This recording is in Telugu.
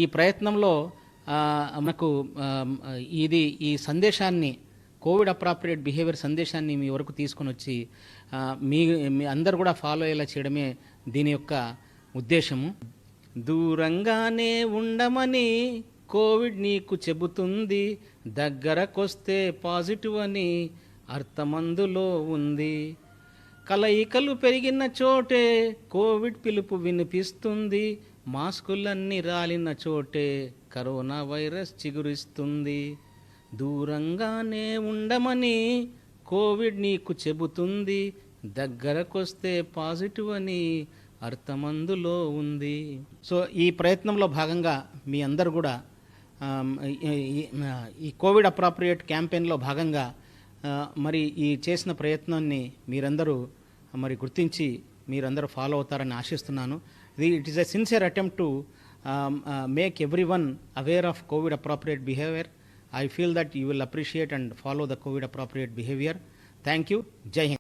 ఈ ప్రయత్నంలో మనకు ఈ సందేశాన్ని కోవిడ్ అప్రాప్రియేట్ బిహేవియర్ సందేశాన్ని మీ వరకు తీసుకొని వచ్చి మీ మీ అందరు కూడా ఫాలో అయ్యేలా చేయడమే దీని యొక్క ఉద్దేశము. దూరంగానే ఉండమని కోవిడ్ నీకు చెబుతుంది, దగ్గరకొస్తే పాజిటివ్ అని అర్థమందులో ఉంది. కలయికలు పెరిగిన చోటే కోవిడ్ పిలుపు వినిపిస్తుంది, మాస్కులన్నీ రాలిన చోటే కరోనా వైరస్ చిగురిస్తుంది. దూరంగానే ఉండమని కోవిడ్ నీకు చెబుతుంది, దగ్గరకొస్తే పాజిటివ్ అని అర్థమందులో ఉంది. సో ఈ ప్రయత్నంలో భాగంగా మీ అందరు కూడా ఈ కోవిడ్ అప్రాప్రియేట్ క్యాంపెయిన్లో భాగంగా మరి ఈ చేసిన ప్రయత్నాన్ని మీరందరూ మరి గుర్తించి మీరందరూ ఫాలో అవుతారని ఆశిస్తున్నాను. It is a sincere attempt to make everyone aware of COVID appropriate behavior. I feel that you will appreciate and follow the COVID appropriate behavior. Thank you. Jai Hind.